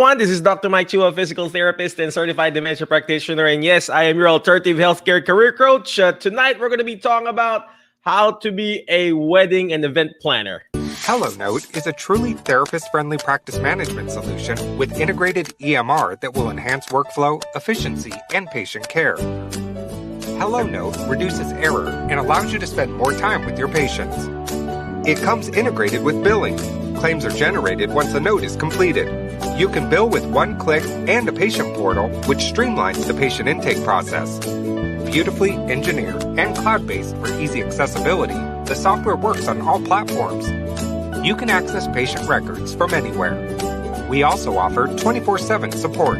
everyone. This is Dr. Mike Chu, a physical therapist and certified dementia practitioner. And yes, I am your alternative healthcare career coach. Tonight, we're going to be talking about how to be a wedding and event planner. HelloNote is a truly therapist-friendly practice management solution with integrated EMR that will enhance workflow, efficiency, and patient care. HelloNote reduces error and allows you to spend more time with your patients. It comes integrated with billing. Claims are generated once the note is completed. You can bill with one click and a patient portal, which streamlines the patient intake process. Beautifully engineered and cloud-based for easy accessibility, the software works on all platforms. You can access patient records from anywhere. We also offer 24/7 support.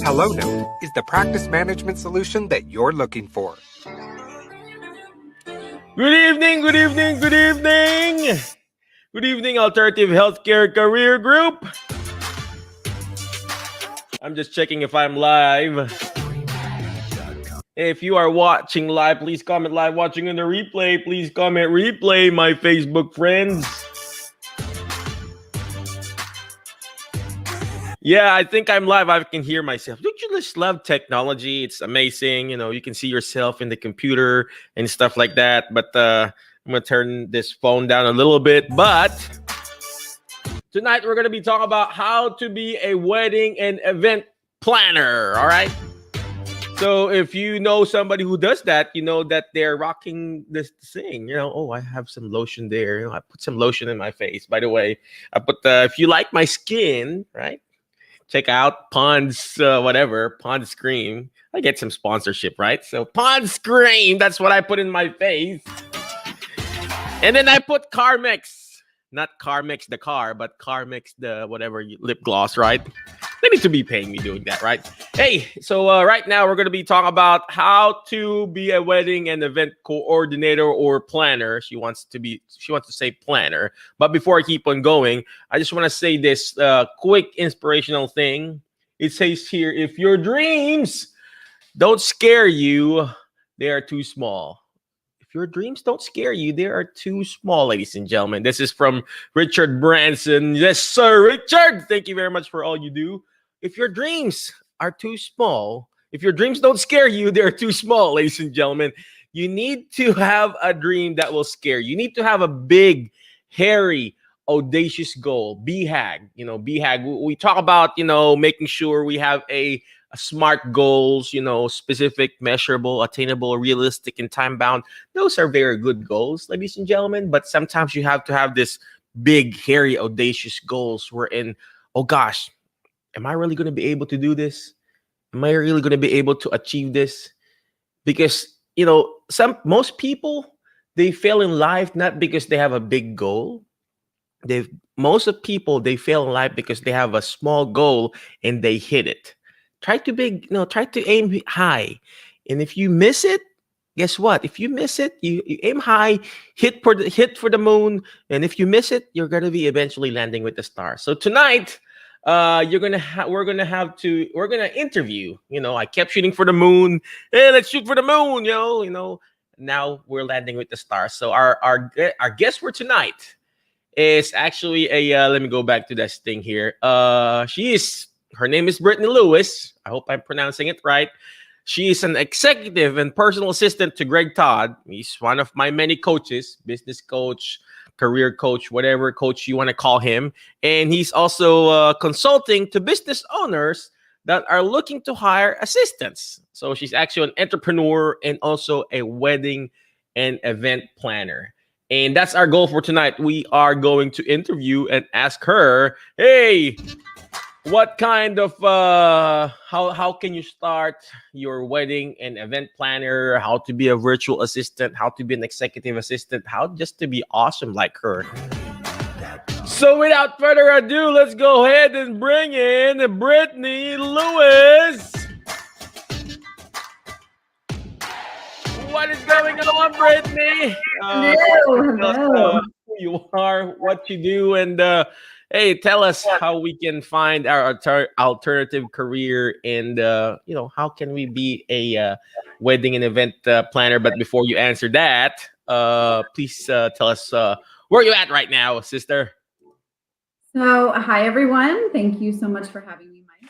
HelloNote is the practice management solution that you're looking for. Good evening, good evening, good evening. Good evening, Alternative Healthcare Career Group. I'm just checking if I'm live. If you are watching live, please comment live. Watching on the replay, please comment replay, my Facebook friends. Yeah, I think I'm live. I can hear myself. Don't you just love technology? It's amazing. You know, you can see yourself in the computer and stuff like that. But I'm going to turn this phone down a little bit. But tonight, we're going to be talking about how to be a wedding and event planner. All right. So if you know somebody who does that, you know that they're rocking this thing. You know, oh, I have some lotion there. You know, I put some lotion in my face. By the way, I put if you like my skin, right? Check out Pond's Pond's Cream. I get some sponsorship, right? So Pond's Cream, that's what I put in my face. And then I put Carmex. Not Carmex the car, but Carmex the whatever lip gloss, right? They need to be paying me doing that, right? Hey, so right now we're going to be talking about how to be a wedding and event coordinator or planner. She wants to say planner. But before I keep on going, I just want to say this quick inspirational thing. It says here, if your dreams don't scare you, they are too small. If your dreams don't scare you, they are too small, ladies and gentlemen. This is from Richard Branson. Yes, sir, Richard. Thank you very much for all you do. If your dreams are too small, if your dreams don't scare you, they're too small, ladies and gentlemen. You need to have a dream that will scare you. You need to have a big, hairy, audacious goal. BHAG, BHAG. We talk about, making sure we have a smart goals, specific, measurable, attainable, realistic, and time-bound. Those are very good goals, ladies and gentlemen. But sometimes you have to have this big, hairy, audacious goals wherein, oh gosh, am I really going to be able to do this? Am I really going to be able to achieve this? Because, most people, they fail in life not because they have a big goal. Most of people, they fail in life because they have a small goal and they hit it. Try to aim high. And if you miss it, guess what? If you miss it, you aim high, hit for the moon. And if you miss it, you're going to be eventually landing with the stars. So tonight, we're gonna interview. I kept shooting for the moon. Hey, let's shoot for the moon, Now we're landing with the stars. So our guest for tonight is actually let me go back to this thing here. Her name is Brittany Lewis. I hope I'm pronouncing it right. She is an executive and personal assistant to Greg Todd. He's one of my many coaches, business coach, career coach, whatever coach you want to call him. And he's also consulting to business owners that are looking to hire assistants. So she's actually an entrepreneur and also a wedding and event planner. And that's our goal for tonight. We are going to interview and ask her, hey, what kind of how can you start your wedding and event planner, how to be a virtual assistant, how to be an executive assistant, how just to be awesome like her. So without further ado, let's go ahead and bring in Brittany Lewis. What is going on, Brittany? Who you are, what you do, and hey, tell us how we can find our alternative career and, how can we be a wedding and event planner? But before you answer that, please tell us where you're at right now, sister. Hi everyone. Thank you so much for having me, Mike.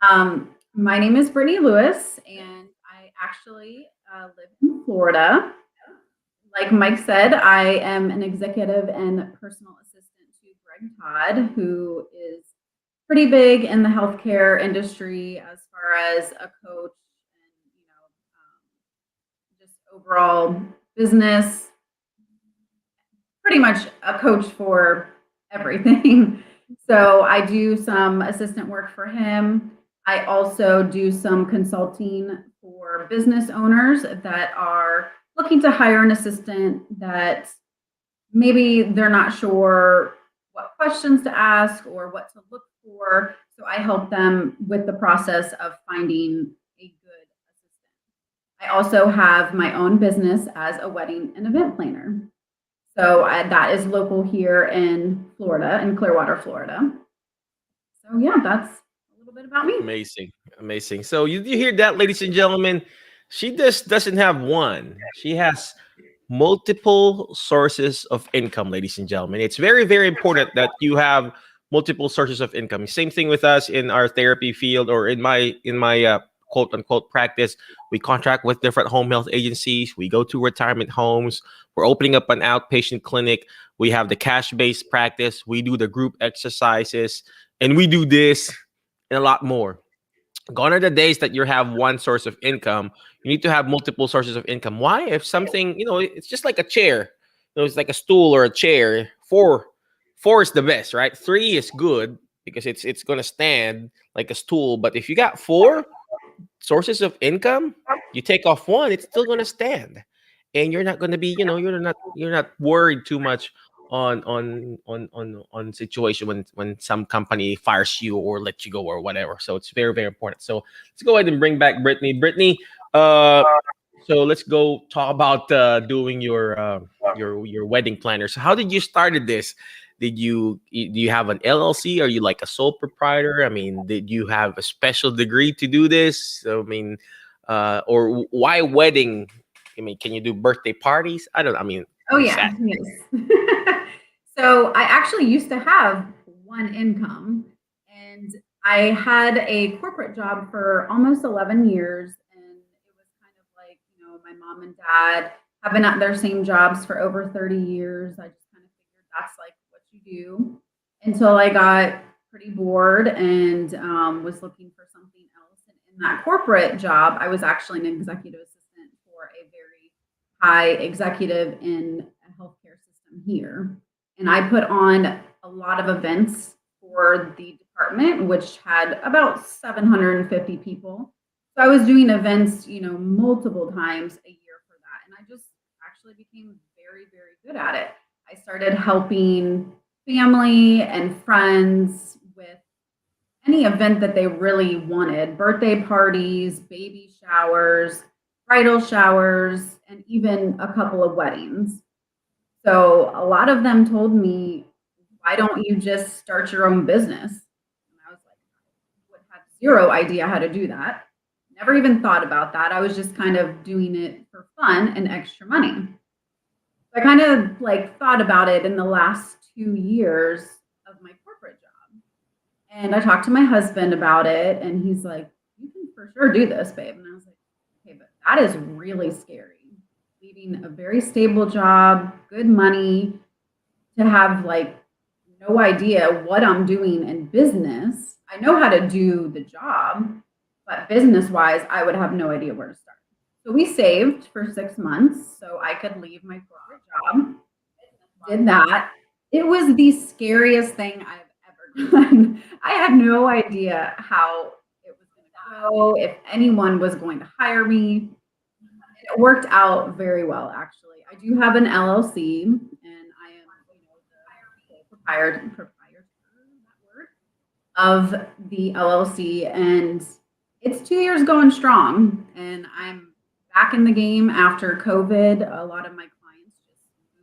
I appreciate it. My name is Brittany Lewis, and I actually live in Florida. Like Mike said, I am an executive and personal assistant to Greg Todd, who is pretty big in the healthcare industry as far as a coach and just overall business, pretty much a coach for everything. So I do some assistant work for him. I also do some consulting for business owners that are looking to hire an assistant that maybe they're not sure what questions to ask or what to look for. So I help them with the process of finding a good assistant. I also have my own business as a wedding and event planner. So that is local here in Florida, in Clearwater, Florida. So yeah, that's a little bit about me. Amazing, amazing. So you hear that, ladies and gentlemen? She just doesn't have one. She has multiple sources of income, ladies and gentlemen. It's very, very important that you have multiple sources of income. Same thing with us in our therapy field, or in my quote unquote practice. We contract with different home health agencies. We go to retirement homes. We're opening up an outpatient clinic. We have the cash based practice. We do the group exercises, and we do this and a lot more. Gone are the days that you have one source of income. You need to have multiple sources of income. Why? If something, it's just like a chair. It's like a stool or a chair. Four is the best, right? Three is good because it's gonna stand like a stool. But if you got four sources of income, you take off one, it's still gonna stand, and you're not gonna be, you're not worried too much on situation when some company fires you or lets you go or whatever. So it's very, very important. So let's go ahead and bring back Brittany. Brittany, uh, so let's go talk about doing your wedding planner. So how did you started this? Do you have an LLC? Are you like a sole proprietor? I mean, did you have a special degree to do this? So, I mean, or why wedding? I mean, can you do birthday parties? I don't. I mean, Oh what's that? yeah, yes. So I actually used to have one income, and I had a corporate job for almost 11 years, and it was kind of like, my mom and dad have been at their same jobs for over 30 years. I just kind of figured that's like what you do until I got pretty bored and was looking for something else. And in that corporate job, I was actually an executive assistant for a very high executive in a healthcare system here. And I put on a lot of events for the department, which had about 750 people. So I was doing events, multiple times a year for that. And I just actually became very, very good at it. I started helping family and friends with any event that they really wanted: birthday parties, baby showers, bridal showers, and even a couple of weddings. So a lot of them told me, why don't you just start your own business? And I was like, I would have zero idea how to do that. Never even thought about that. I was just kind of doing it for fun and extra money. So I kind of like thought about it in the last 2 years of my corporate job. And I talked to my husband about it, and he's like, you can for sure do this, babe. And I was like, okay, but that is really scary. Leaving a very stable job, good money, to have like no idea what I'm doing in business. I know how to do the job, but business wise, I would have no idea where to start. So we saved for 6 months so I could leave my corporate job. Did that. It was the scariest thing I've ever done. I had no idea how it was going to go, if anyone was going to hire me. It worked out very well, actually. I do have an LLC, and I am, the proprietor, that word, of the LLC, and it's 2 years going strong. And I'm back in the game after COVID. A lot of my clients just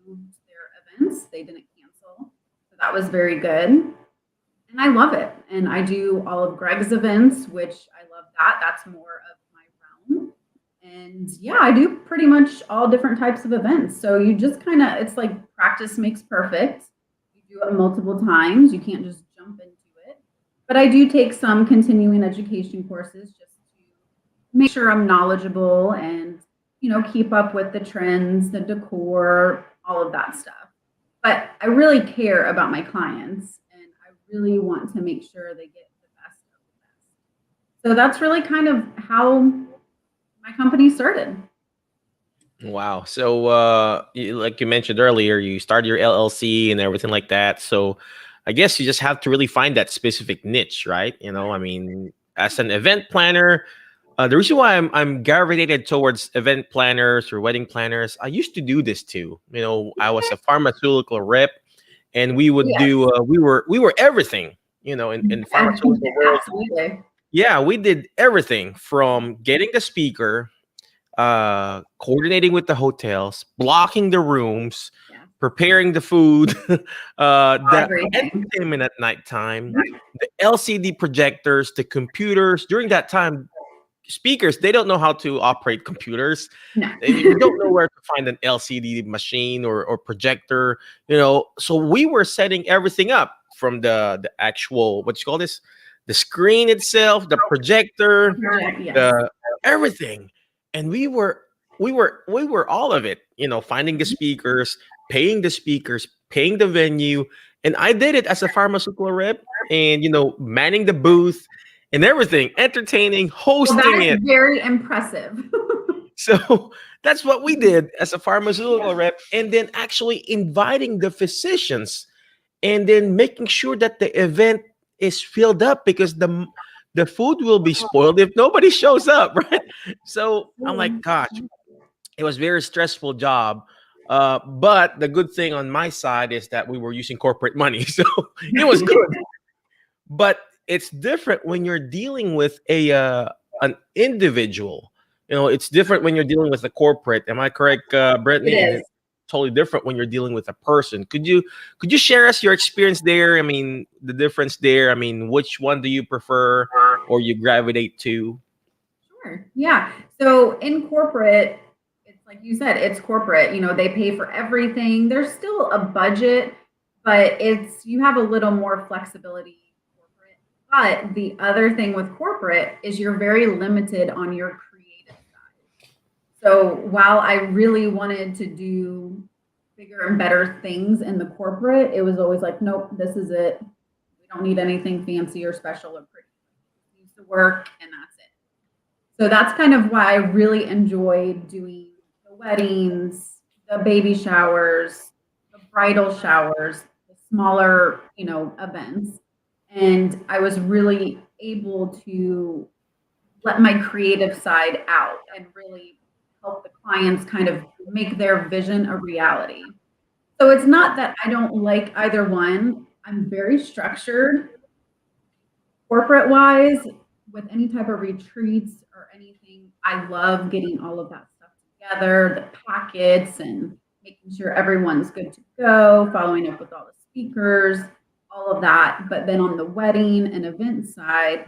moved their events; they didn't cancel, so that was very good. And I love it. And I do all of Greg's events, which I love that. That's more of my realm. And yeah, I do pretty much all different types of events. So you just kind of, it's like practice makes perfect. You do it multiple times. You can't just jump into it. But I do take some continuing education courses just to make sure I'm knowledgeable and, keep up with the trends, the decor, all of that stuff. But I really care about my clients and I really want to make sure they get the best of the best. So that's really kind of how my company started. Wow. So, like you mentioned earlier, you started your LLC and everything like that. So, I guess you just have to really find that specific niche, right? I mean, as an event planner, the reason why I'm gravitated towards event planners or wedding planners, I used to do this too. I was a pharmaceutical rep, and we would Yes, do we were everything. In pharmaceutical world, absolutely. yeah, we did everything from getting the speaker, coordinating with the hotels, blocking the rooms, Yeah, preparing the food, the everything. entertainment at nighttime, the LCD projectors, the computers. During that time, speakers, they don't know how to operate computers. No. They don't know where to find an LCD machine or projector. So we were setting everything up from the actual, what you call this, the screen itself, the projector, Yes. the everything. And we were all of it. Finding the speakers, paying the venue. And I did it as a pharmaceutical rep, and manning the booth and everything, entertaining, Well, hosting that is it. very impressive. So that's what we did as a pharmaceutical rep, and then actually inviting the physicians, and then making sure that the event is filled up, because the food will be spoiled if nobody shows up, right? So I'm like, gosh, it was a very stressful job. But the good thing on my side is that we were using corporate money, so it was good. But it's different when you're dealing with an individual. It's different when you're dealing with a corporate. Am I correct, It Brittany? And is. it's totally different when you're dealing with a person. Could you share us your experience there? I mean, the difference there. I mean, which one do you prefer or you gravitate to? Sure. Yeah. So in corporate, it's like you said, it's corporate. They pay for everything. There's still a budget, but you have a little more flexibility in corporate. But the other thing with corporate is you're very limited on your creative side. So while I really wanted to do bigger and better things in the corporate, it was always like, nope, this is it. We don't need anything fancy or special or pretty. It needs to work, and that's it. So that's kind of why I really enjoyed doing the weddings, the baby showers, the bridal showers, the smaller, events. And I was really able to let my creative side out and really help the clients kind of make their vision a reality. So it's not that I don't like either one. I'm very structured corporate wise with any type of retreats or anything. I love getting all of that stuff together, the packets and making sure everyone's good to go, following up with all the speakers, all of that. But then on the wedding and event side,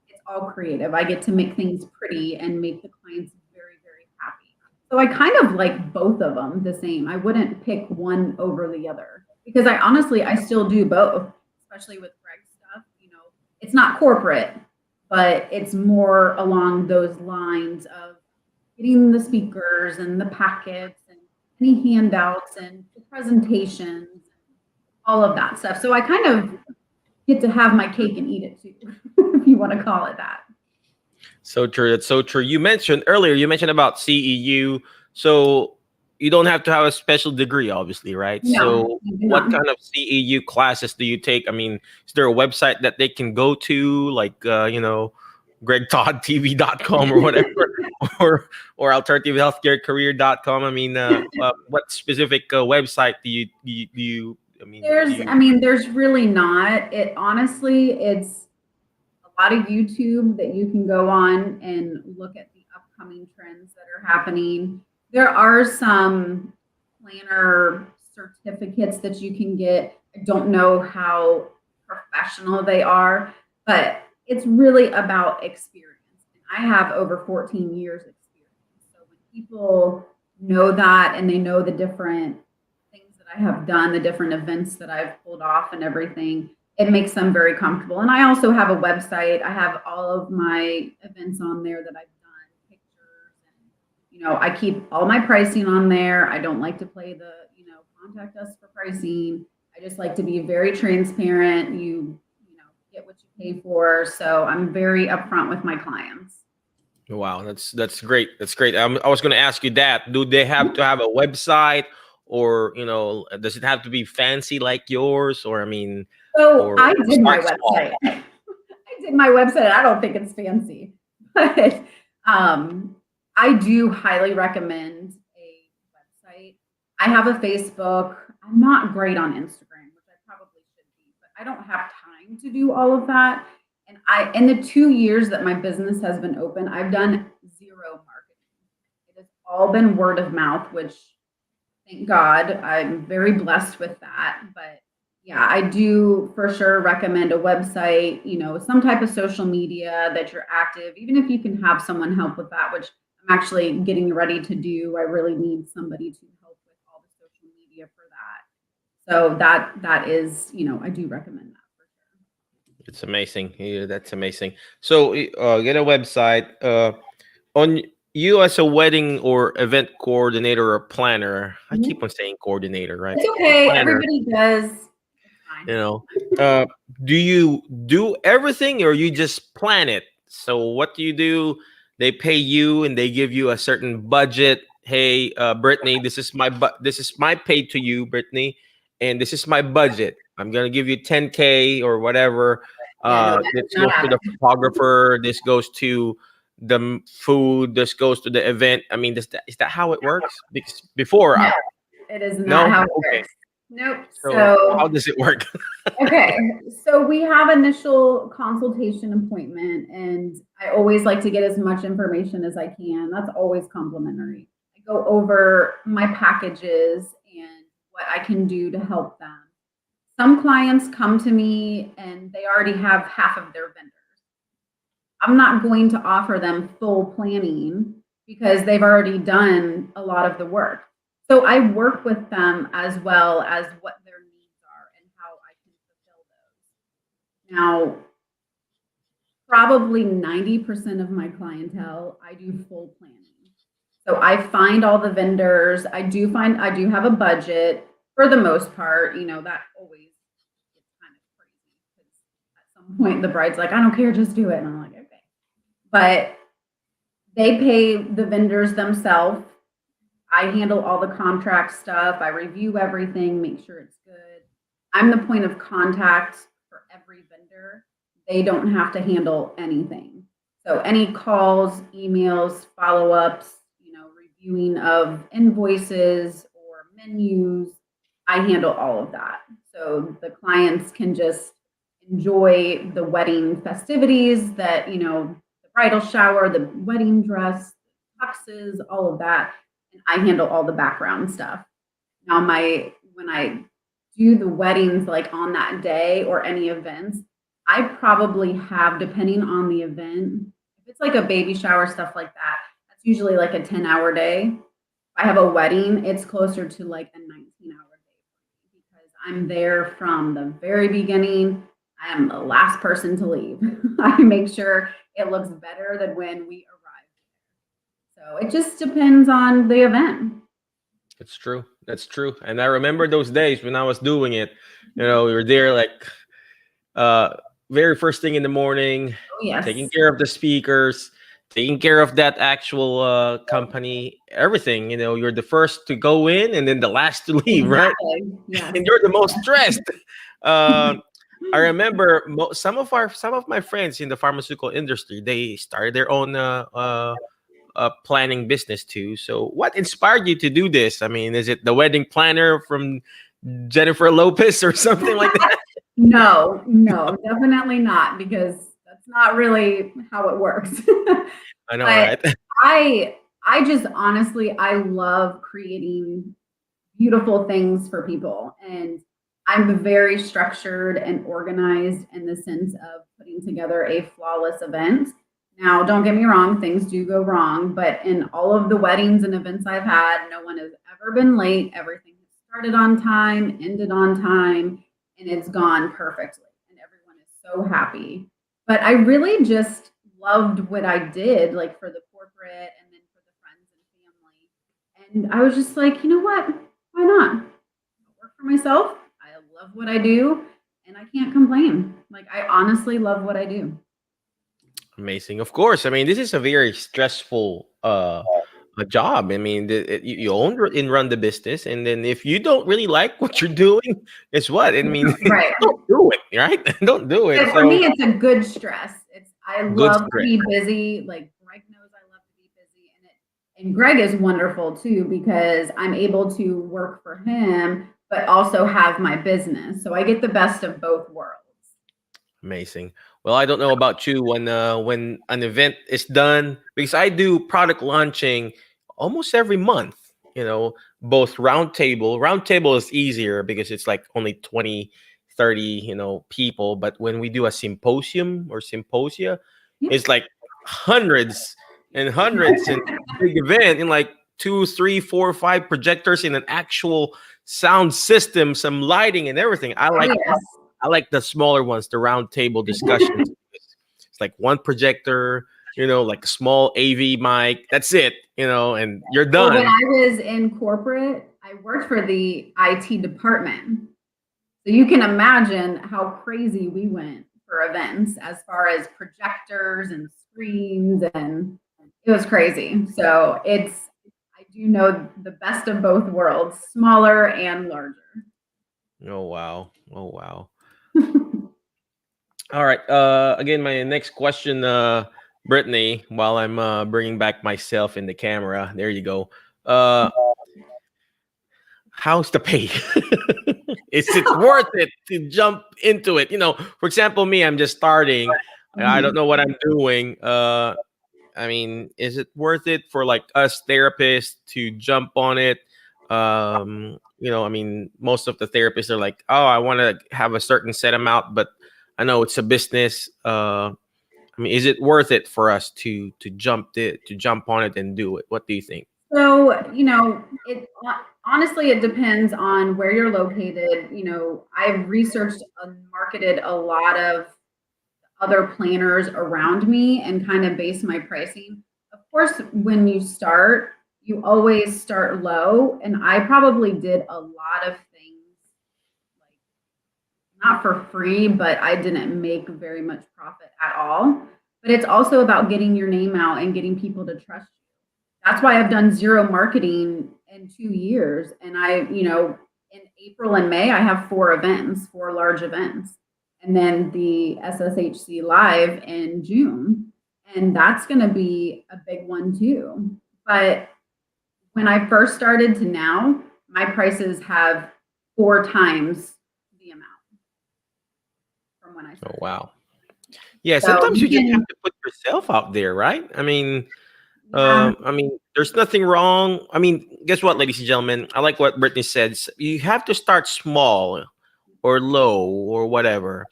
it's all creative. I get to make things pretty and make the clients very, very happy. So I kind of like both of them the same. I wouldn't pick one over the other because I still do both, especially with Greg's stuff. It's not corporate, but it's more along those lines of getting the speakers and the packets and any handouts and the presentations, all of that stuff. So I kind of get to have my cake and eat it too, if you want to call it that. So true. That's so true. You mentioned about CEU. So you don't have to have a special degree, obviously, right? No, So I do what not. kind of CEU classes do you take? I mean, is there a website that they can go to, like gregtoddtv.com or whatever, or alternativehealthcarecareer.com? I mean, what specific website do you I mean, do you There's really not. It's a lot of YouTube that you can go on and look at the upcoming trends that are happening. There are some planner certificates that you can get. I don't know how professional they are, but it's really about experience. And I have over 14 years experience. So when people know that and they know the different things that that I have done, the different events that I've pulled off and everything, it makes them very comfortable. And I also have a website. I have all of my events on there that I've done, pictures, and I keep all my pricing on there. I don't like to play the, contact us for pricing. I just like to be very transparent. You get what you pay for. So I'm very upfront with my clients. Wow, that's great. That's great. I was going to ask you that. Do they have to have a website, or does it have to be fancy like yours, or I mean, So or I did my start small? website. I did my website. I don't think it's fancy, but I do highly recommend a website. I have a Facebook. I'm not great on Instagram, which I probably should be, but I don't have time to do all of that. And in the 2 years that my business has been open, I've done zero marketing. It has all been word of mouth, which thank God I'm very blessed with that. But yeah, I do for sure recommend a website, some type of social media that you're active, even if you can have someone help with that, which I'm actually getting ready to do. I really need somebody to help with all the social media for that. So that is, I do recommend that for sure. It's amazing. Yeah, that's amazing. So get a website. On you as a wedding or event coordinator or planner. I Mhm. keep on saying coordinator, right? It's A okay. planner. Everybody does. It's You fine. know, uh, do you do everything, or you just plan it? So what do you do? They pay you and they give you a certain budget. Hey, Brittany, this is my pay to you, Brittany, and this is my budget. I'm gonna give you 10K or whatever. Yeah, no, that does This not goes to the happen. photographer. This goes to the food. This goes to the event. I mean, is that how it works? Because before, No, it is not no, how it okay. works. Nope. So how So does it work? okay, so we have initial consultation appointment, and I always like to get as much information as I can. That's always complimentary. I go over my packages and what I can do to help them. Some clients come to me and they already have half of their vendors. I'm not going to offer them full planning because they've already done a lot of the work. So I work with them as well as what their needs are and how I can fulfill those. Now, probably 90% of my clientele, I do full planning. So I find all the vendors. I do have a budget for the most part. That always gets kind of crazy because at some point the bride's like, I don't care, just do it. And I'm like, okay. But they pay the vendors themselves. I handle all the contract stuff. I review everything, make sure it's good. I'm the point of contact for every vendor. They don't have to handle anything. So any calls, emails, follow-ups, reviewing of invoices or menus, I handle all of that. So the clients can just enjoy the wedding festivities that, the bridal shower, the wedding dress, tuxes, all of that. And I handle all the background stuff. Now, when I do the weddings like on that day or any events, I probably have, depending on the event, if it's like a baby shower, stuff like that, that's usually like a 10-hour day. If I have a wedding, it's closer to like a 19-hour day because I'm there from the very beginning. I am the last person to leave. I make sure it looks better than when we arrive. So it just depends on the event. It's true. That's true. And I remember those days when I was doing it. We were there like uh very first thing in the morning, Oh, taking yes. care of the speakers, taking care of that actual company, everything. You're the first to go in and then the last to leave, right? Exactly. Yes. And you're the most stressed. I remember some of my friends in the pharmaceutical industry, they started their own planning business too. So, what inspired you to do this? I mean, is it the wedding planner from Jennifer Lopez or something like that? No, no, definitely not because that's not really how it works. I know, But right? I I just honestly I love creating beautiful things for people, and I'm very structured and organized in the sense of putting together a flawless event. Now, don't get me wrong, things do go wrong, but in all of the weddings and events I've had, no one has ever been late. Everything has started on time, ended on time, and it's gone perfectly. And everyone is so happy. But I really just loved what I did, like for the corporate and then for the friends and family. And I was just like, you know what? Why not? I work for myself. I love what I do, and I can't complain. Like, I honestly love what I do. Amazing. Of course. I mean, this is a very stressful a job. I mean, you own and run the business, and then if you don't really like what you're doing, guess what? I mean, Right. don't do it, right? Don't do it. But for So me, it's a good stress. I good love to stress. be busy. Like Greg knows I love to be busy, and Greg is wonderful too because I'm able to work for him, but also have my business. So I get the best of both worlds. Amazing. Well, I don't know about you when an event is done because I do product launching almost every month. Both roundtable. Roundtable is easier because it's like only 20, 30, people. But when we do a symposium or symposia, Yeah. it's like hundreds and hundreds and big event in like two, three, four, five projectors in an actual sound system, some lighting and everything. I Oh like yes. I like the smaller ones, the round table discussions. It's like one projector, like a small AV mic. That's it, and you're Well, when done. I was in corporate, I worked for the IT department. So you can imagine how crazy we went for events as far as projectors and screens, and it was crazy. So I do know the best of both worlds, smaller and larger. Oh wow. Oh wow. All right. Again, my next question, Brittany, while I'm bringing back myself in the camera. There you go. Uh, how's the pay? Is it worth it to jump into it? For example, me, I'm just starting. I don't know what I'm doing. I mean, is it worth it for like us therapists to jump on it? I mean, most of the therapists are like, oh, I want to have a certain set amount, but I know it's a business. I mean, is it worth it for us to jump on it and do it? What do you think? So, it honestly it depends on where you're located. I've researched and marketed a lot of other planners around me and kind of base my pricing. Of course, when you start, you always start low. And I probably did a lot of things like not for free, but I didn't make very much profit at all. But it's also about getting your name out and getting people to trust you. That's why I've done zero marketing in 2 years. And in April and May, I have four large events. And then the SSHC Live in June. And that's going to be a big one too. But when I first started to now, my prices have 4 times the amount from when I Oh started. wow. Yeah, So sometimes you you just have can, to put yourself out there, right? yeah, I mean, there's nothing wrong. I mean, guess what, ladies and gentlemen? I like what Brittany said. You have to start small or low or whatever.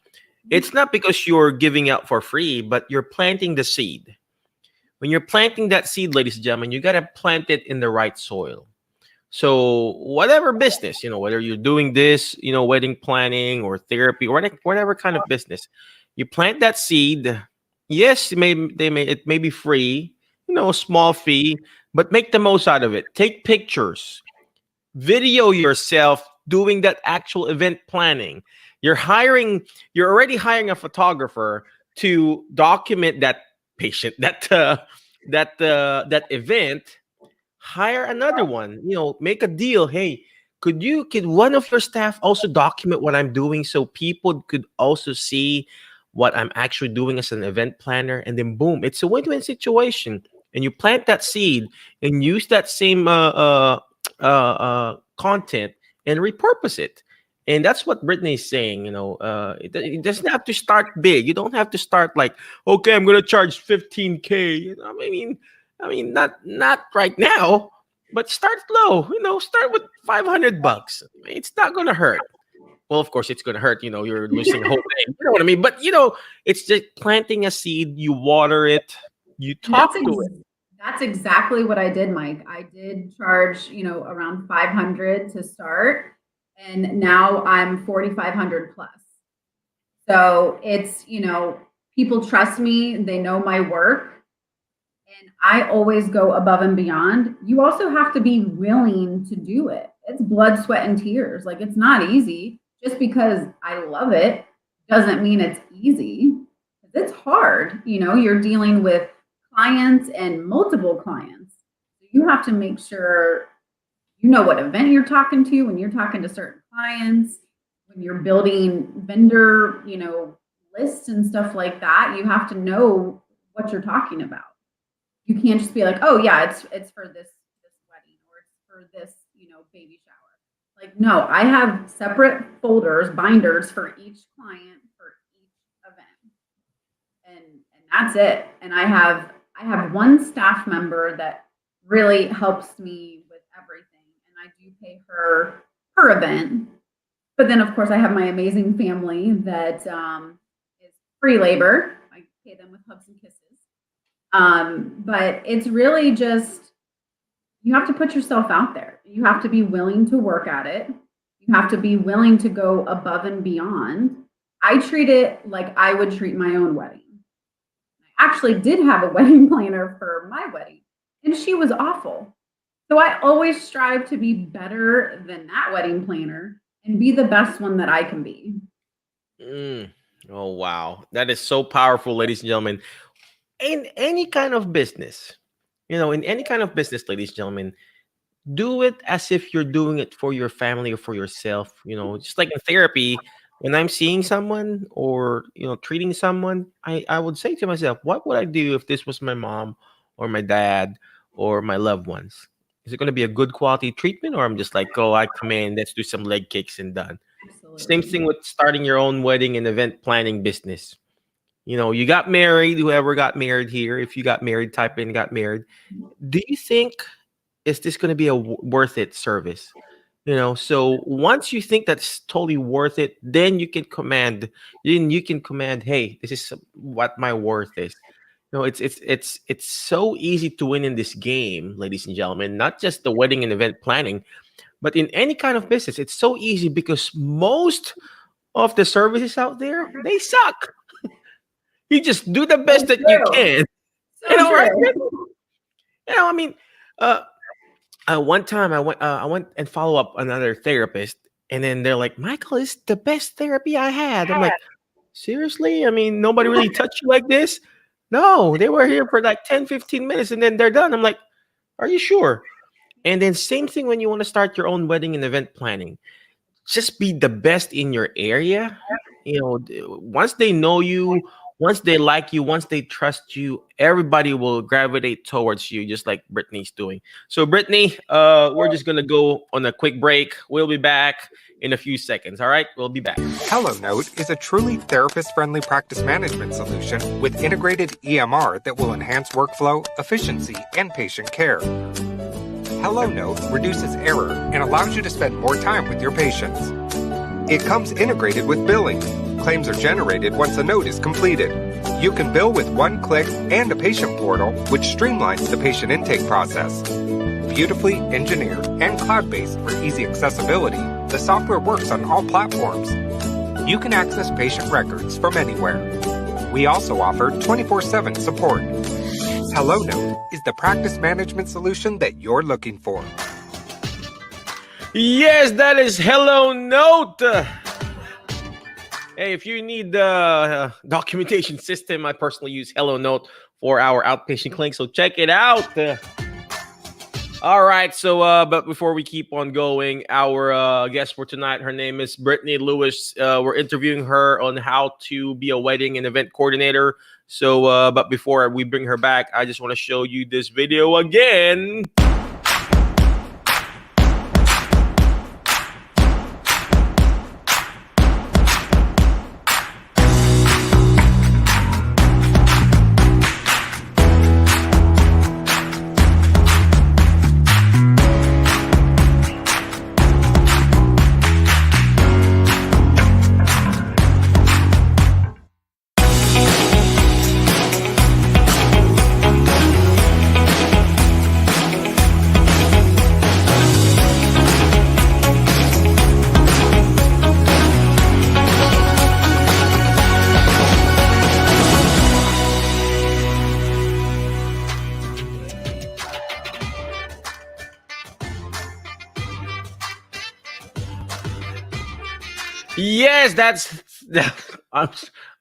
It's not because you're giving out for free, but you're planting the seed. When you're planting that seed, ladies and gentlemen, you got to plant it in the right soil. So whatever business, whether you're doing this, wedding planning or therapy or whatever kind of business, you plant that seed. Yes, it may be free, a small fee, but make the most out of it. Take pictures, video yourself doing that actual event planning. You're already hiring a photographer to document that patient, that event. Hire another one, make a deal. Hey, could one of your staff also document what I'm doing so people could also see what I'm actually doing as an event planner? And then boom, it's a win-win situation. And you plant that seed and use that same content and repurpose it. And that's what Brittany's saying. It doesn't have to start big. You don't have to start like, okay, I'm gonna charge 15K. I mean, not right now, but start low. Start with $500. It's not gonna hurt. Well, of course, it's gonna hurt. You're losing a whole thing. You know what I mean? But it's just planting a seed. You water it. You and talk to it. That's exactly what I did, Mike. I did charge, around 500 to start, and now I'm 4,500 plus. So it's, people trust me, they know my work, and I always go above and beyond. You also have to be willing to do it. It's blood, sweat, and tears. Like, it's not easy. Just because I love it doesn't mean it's easy. It's hard. You're dealing with clients and multiple clients. You have to make sure you know what event you're talking to when you're talking to certain clients, when you're building vendor, lists and stuff like that. You have to know what you're talking about. You can't just be like, oh yeah, it's for this wedding, or it's for this, baby shower. Like, no, I have separate folders, binders for each client for each event. And that's it. And I have one staff member that really helps me with everything, and I do pay her per event. But then, of course, I have my amazing family that is free labor. I pay them with hugs and kisses. But it's really just, you have to put yourself out there. You have to be willing to work at it. You have to be willing to go above and beyond. I treat it like I would treat my own wedding. I actually did have a wedding planner for my wedding, and she was awful. So I always strive to be better than that wedding planner and be the best one that I can be. Oh, wow. That is so powerful, ladies and gentlemen. In any kind of business, ladies and gentlemen, do it as if you're doing it for your family or for yourself. Just like in therapy, when I'm seeing someone or, treating someone, I would say to myself, what would I do if this was my mom or my dad or my loved ones? Is it going to be a good quality treatment, or I'm just like, oh, I come in, let's do some leg kicks and done. Absolutely. Same thing with starting your own wedding and event planning business. You got married, whoever got married here, if you got married, type in got married. Do you think, is this going to be a worth it service? So once you think that's totally worth it, then you can command, hey, this is what my worth is. It's so easy to win in this game, ladies and gentlemen, not just the wedding and event planning, but in any kind of business. It's so easy because most of the services out there, they suck. You just do the best that you can. Right? One time I went and follow up another therapist, and then they're like, Michael, it's the best therapy I had. I'm like, seriously? Nobody really touched you like this? No, they were here for like 10, 15 minutes, and then they're done. I'm like, are you sure? And then same thing when you want to start your own wedding and event planning. Just be the best in your area. Once they know you, once they like you, once they trust you, everybody will gravitate towards you, just like Brittany's doing. So, Brittany, we're just going to go on a quick break. We'll be back in a few seconds. All right, we'll be back. HelloNote is a truly therapist-friendly practice management solution with integrated EMR that will enhance workflow, efficiency, and patient care. HelloNote reduces error and allows you to spend more time with your patients. It comes integrated with billing. Claims are generated once a note is completed. You can bill with one click and a patient portal, which streamlines the patient intake process. Beautifully engineered and cloud-based for easy accessibility, the software works on all platforms. You can access patient records from anywhere. We also offer 24/7 support. HelloNote is the practice management solution that you're looking for. Yes, that is HelloNote. Hey, if you need the documentation system, I personally use HelloNote for our outpatient clinic, so check it out. All right, so but before we keep on going, our guest for tonight, her name is Brittany Lewis. We're interviewing her on how to be a wedding and event coordinator. So, but before we bring her back, I just want to show you this video again. Yes, that's I'm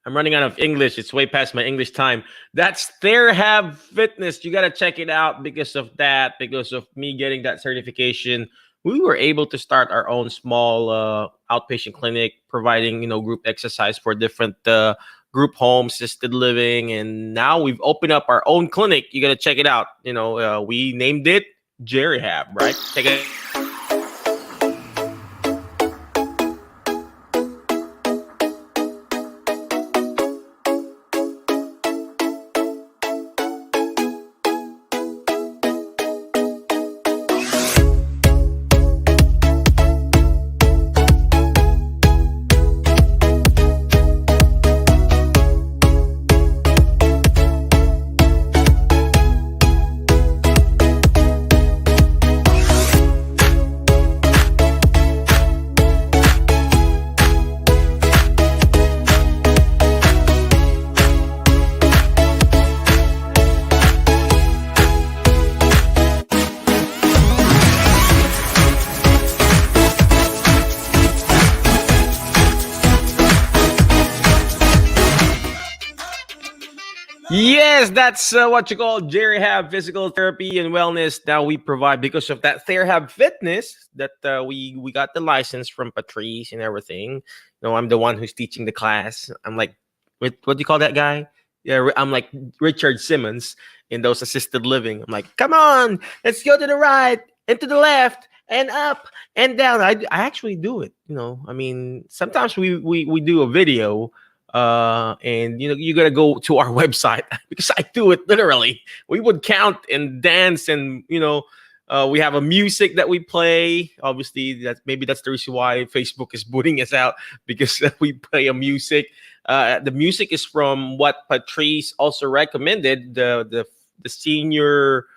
I'm running out of English. It's way past my English time. That's Therehab Fitness. You got to check it out because of that, because of me getting that certification. We were able to start our own small outpatient clinic, providing group exercise for different group homes, assisted living, and now we've opened up our own clinic. You got to check it out. We named it Jerryhab, right? Check it. Yes, that's what you call Jerryhab Physical Therapy and Wellness. Now we provide because of that Therehab Fitness that we got the license from Patrice and everything. I'm the one who's teaching the class. I'm like, what do you call that guy? Yeah, I'm like Richard Simmons in those assisted living. I'm like, come on, let's go to the right and to the left and up and down. I actually do it. I mean, sometimes we do a video and you gotta go to our website because I do it literally. We would count and dance, and we have a music that we play. Obviously, that's the reason why Facebook is booting us out, because we play a music. The music is from what Patrice also recommended, the senior,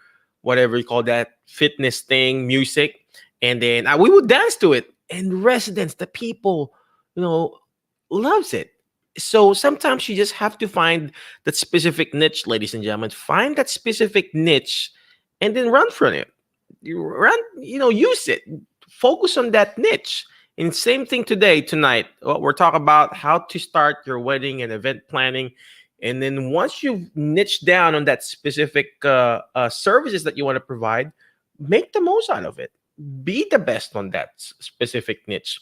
whatever you call that, fitness thing, music, and then we would dance to it, and residents, the people, loves it. So sometimes you just have to find that specific niche, ladies and gentlemen. Find that specific niche and then run from it. You run, use it. Focus on that niche. And same thing tonight. We're talking about how to start your wedding and event planning. And then once you've niched down on that specific services that you want to provide, make the most out of it. Be the best on that specific niche.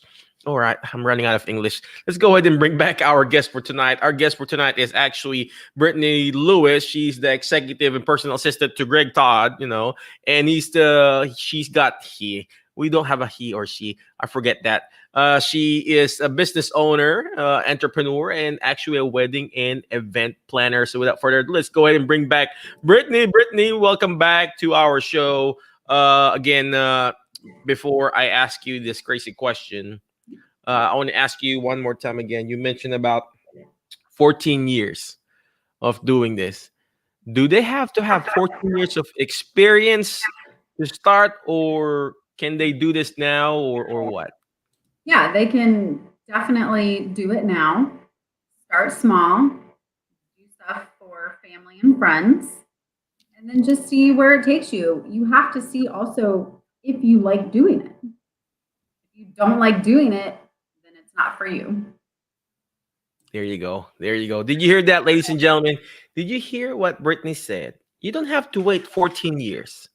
All right, I'm running out of English. Let's go ahead and bring back our guest for tonight. Our guest for tonight is actually Brittany Lewis. She's the executive and personal assistant to Greg Todd, and she's got he. We don't have a he or she. I forget that. She is a business owner, entrepreneur, and actually a wedding and event planner. So without further ado, let's go ahead and bring back Brittany. Brittany, welcome back to our show. Again, before I ask you this crazy question, I want to ask you one more time again. You mentioned about 14 years of doing this. Do they have to have 14 years of experience to start, or can they do this now, or what? Yeah, they can definitely do it now. Start small, do stuff for family and friends, and then just see where it takes you. You have to see also if you like doing it. If you don't like doing it, not for you. There you go. There you go. Did you hear that, ladies and gentlemen? Did you hear what Brittany said? You don't have to wait 14 years.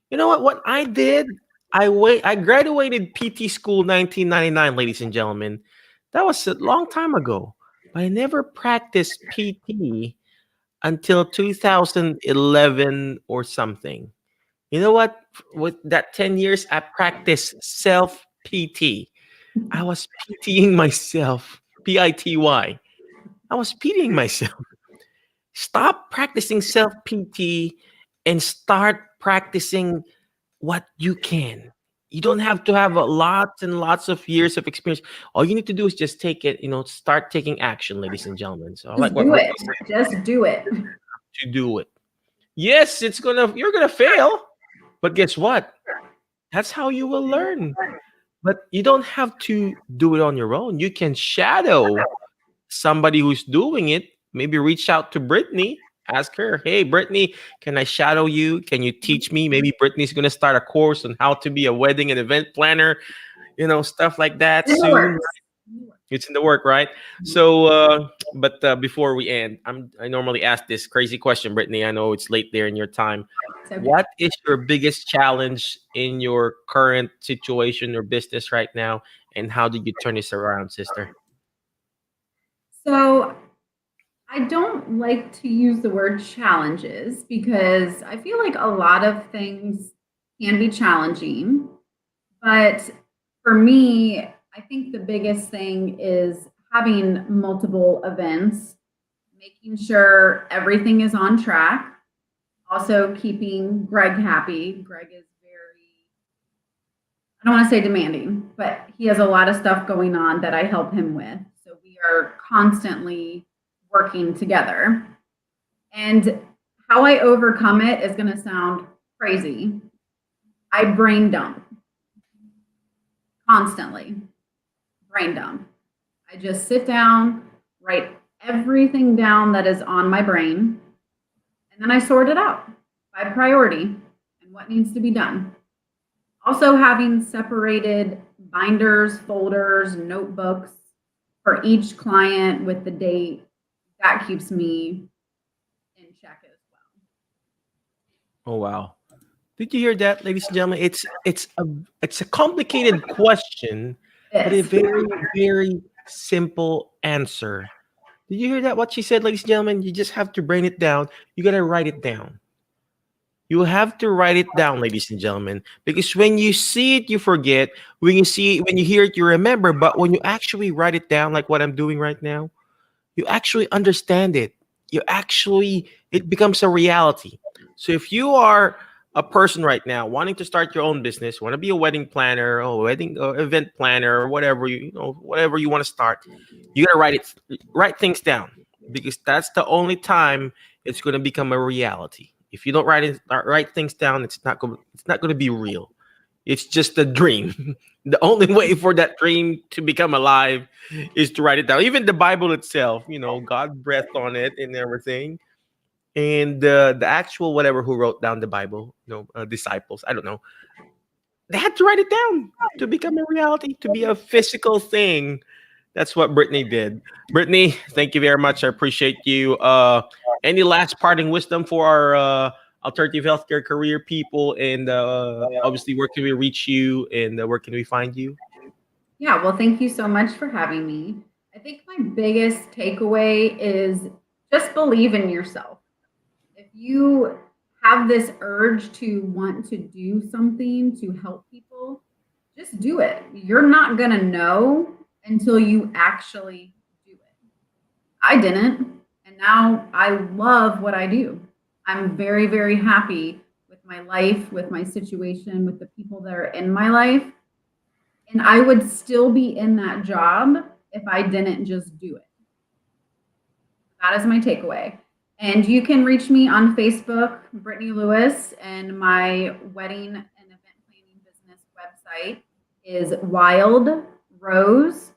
You know what? What I did, I graduated PT school 1999, ladies and gentlemen. That was a long time ago. But I never practiced PT until 2011 or something. You know what? With that 10 years, I practiced self PT. I was pitying myself. Pity. I was pitying myself. Stop practicing self PT and start practicing what you can. You don't have to have lots and lots of years of experience. All you need to do is just take it, start taking action, ladies and gentlemen. So I like what do it. Just do it. To do it. Yes, you're gonna fail, but guess what? That's how you will learn. But you don't have to do it on your own. You can shadow somebody who's doing it. Maybe reach out to Brittany. Ask her, hey, Brittany, can I shadow you? Can you teach me? Maybe Brittany's going to start a course on how to be a wedding and event planner, stuff like that soon. It's in the work, right? So, but before we end, I normally ask this crazy question, Brittany. I know it's late there in your time. So, What is your biggest challenge in your current situation or business right now, and how did you turn this around, sister? so I don't like to use the word challenges because I feel like a lot of things can be challenging. But for me, I think the biggest thing is having multiple events, making sure everything is on track, also keeping Greg happy. Greg is very, I don't want to say demanding, but he has a lot of stuff going on that I help him with. So we are constantly working together. And how I overcome it is going to sound crazy. I brain dump constantly, brain dump. I just sit down, write everything down that is on my brain, and then I sort it out by priority and what needs to be done. Also, having separated binders, folders, notebooks for each client with the date, that keeps me in check as Oh wow! Did you hear that, ladies and gentlemen? It's a complicated question, well. but a Yes. very simple answer. Did you hear that? What she said, ladies and gentlemen? You just have to brain it down. You gotta write it down. You have to write it down, ladies and gentlemen, because when you see it, you forget. When you hear it, you remember. But when you actually write it down, like what I'm doing right now, you actually understand it. It becomes a reality. So if you are a person right now wanting to start your own business, want to be a wedding planner or wedding or event planner or whatever whatever you want to start, you gotta write things down, because that's the only time it's going to become a reality. If you don't write things down, it's not going to be real. It's just a dream. The only way for that dream to become alive is to write it down. Even the Bible itself, God breathed on it and everything. And the actual whatever who wrote down the Bible, disciples, I don't know, they had to write it down to become a reality, to be a physical thing. That's what Brittany did. Brittany, thank you very much. I appreciate you. Any last parting wisdom for our alternative healthcare career people? And obviously, where can we reach you and where can we find you? Yeah, well, thank you so much for having me. I think my biggest takeaway is just believe in yourself. If you have this urge to want to do something to help people, just do it. You're not going to know until you actually do it. I didn't, and now I love what I do. I'm very, very happy with my life, with my situation, with the people that are in my life. And I would still be in that job if I didn't just do it. That is my takeaway. And you can reach me on Facebook, Brittany Lewis, and my wedding and event planning business website is Wild Rose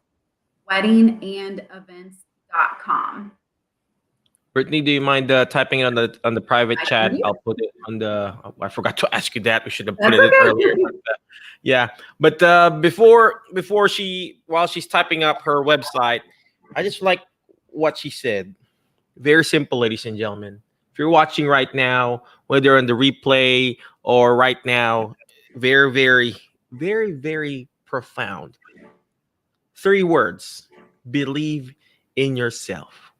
Wedding and Events.com. Brittany, do you mind typing it on the private I chat? can do I'll it. put it on the. Oh, I forgot to ask you that. We should have put That's it in earlier. okay. Yeah, but while she's typing up her website, I just like what she said. Very simple, ladies and gentlemen. If you're watching right now, whether on the replay or right now, very profound. 3 words: believe in yourself.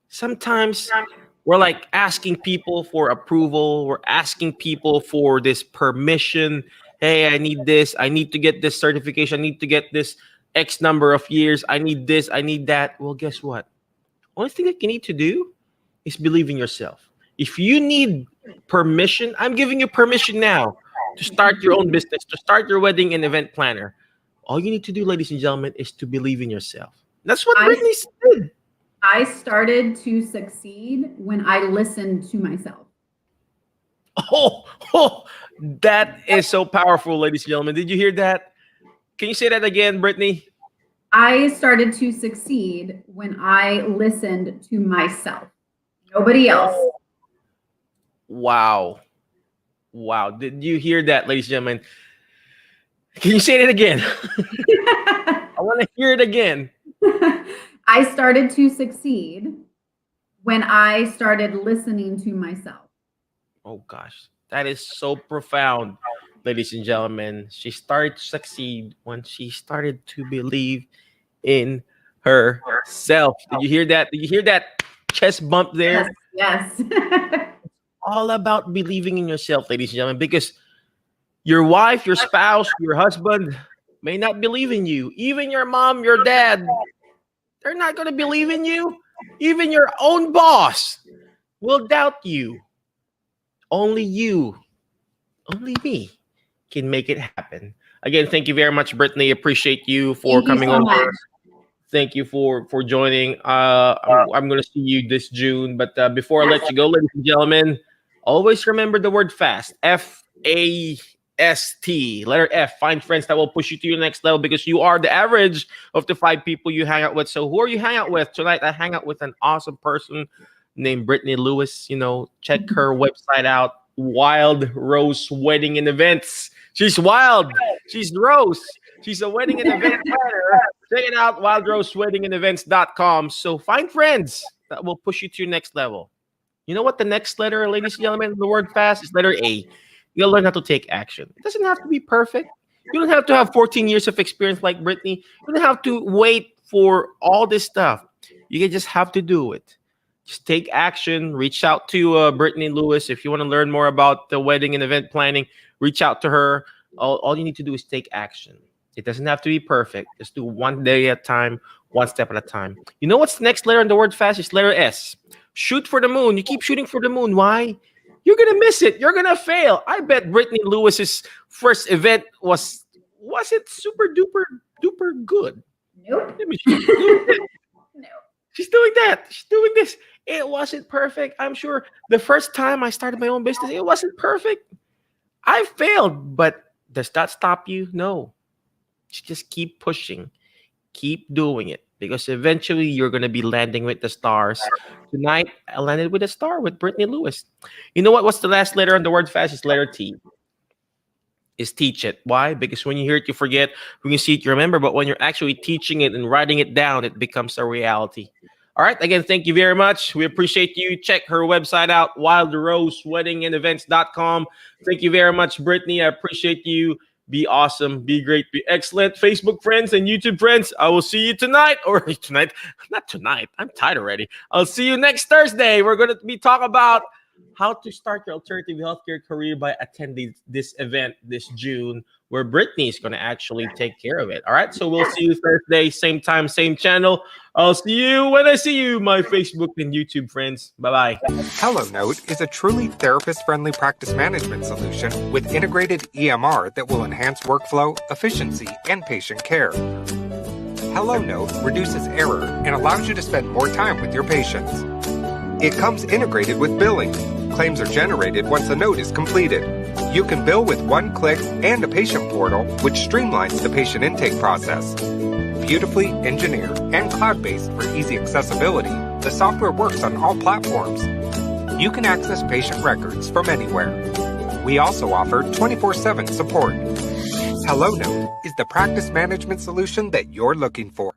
Sometimes we're like asking people for approval, we're asking people for this permission. Hey, I need this, I need to get this certification, I need to get this X number of years, I need this, I need that. Well, guess what? Only thing that you need to do is believe in yourself. If you need permission, I'm giving you permission now to start your own business, to start your wedding and event planner. All you need to do, ladies and gentlemen, is to believe in yourself. That's what I, Brittany said. I started to succeed when I listened to myself. Oh, oh, that is so powerful, ladies and gentlemen. Did you hear that? Can you say that again, Brittany? I started to succeed when I listened to myself, nobody else. Wow. Wow. Did you hear that, ladies and gentlemen? Can you say it again? I want to hear it again. I started to succeed when I started listening to myself. Oh gosh, that is so profound, ladies and gentlemen. She started to succeed when she started to believe in herself. Did you hear that? Did you hear that chest bump there? Yes. All about believing in yourself, ladies and gentlemen, because your wife, your spouse, your husband may not believe in you. Even your mom, your dad, they're not going to believe in you. Even your own boss will doubt you. Only you, only me can make it happen. Again, thank you very much, Brittany. Appreciate you for Thank you coming so over. much. Thank you for joining. I'm going to see you this June, but before I let you go, ladies and gentlemen, always remember the word fast. FAST. Letter F. Find friends that will push you to your next level because you are the average of the 5 people you hang out with. So who are you hang out with tonight? I hang out with an awesome person named Brittany Lewis. Check her website out. Wild Rose Wedding and Events. She's wild. She's Rose. She's a wedding and event planner. Check it out, wildroseweddingandevents.com. So find friends that will push you to your next level. You know what the next letter, ladies and gentlemen, the word fast is letter A. You gotta learn how to take action. It doesn't have to be perfect. You don't have to have 14 years of experience like Brittany. You don't have to wait for all this stuff. You can just have to do it. Just take action. Reach out to Brittany Lewis. If you want to learn more about the wedding and event planning, reach out to her. All you need to do is take action. It doesn't have to be perfect. Just do one day at a time, one step at a time. You know what's the next letter in the word fast? It's letter S. Shoot for the moon. You keep shooting for the moon. Why? You're going to miss it. You're going to fail. I bet Brittany Lewis's first event wasn't super duper good. Nope. No. She's doing that. She's doing this. It wasn't perfect. I'm sure the first time I started my own business, it wasn't perfect. I failed, but does that stop you? No. Just keep pushing. Keep doing it because eventually you're going to be landing with the stars. Tonight, I landed with a star with Brittany Lewis. You know what? What's the last letter on the word fast? It's letter T. Is teach it. Why? Because when you hear it, you forget. When you see it, you remember. But when you're actually teaching it and writing it down, it becomes a reality. All right. Again, thank you very much. We appreciate you. Check her website out, wildroseweddingandevents.com. Thank you very much, Brittany. I appreciate you. Be awesome. Be great. Be excellent. Facebook friends and YouTube friends, I will see you tonight. Or tonight. Not tonight. I'm tired already. I'll see you next Thursday. We're going to be talking about how to start your alternative healthcare career by attending this event this June, where Brittany is going to actually take care of it. All right. So we'll see you Thursday, same time, same channel. I'll see you when I see you, my Facebook and YouTube friends. Bye-bye. HelloNote is a truly therapist-friendly practice management solution with integrated EMR that will enhance workflow, efficiency, and patient care. HelloNote reduces error and allows you to spend more time with your patients. It comes integrated with billing. Claims are generated once a note is completed. You can bill with one click and a patient portal, which streamlines the patient intake process. Beautifully engineered and cloud-based for easy accessibility, the software works on all platforms. You can access patient records from anywhere. We also offer 24/7 support. HelloNote is the practice management solution that you're looking for.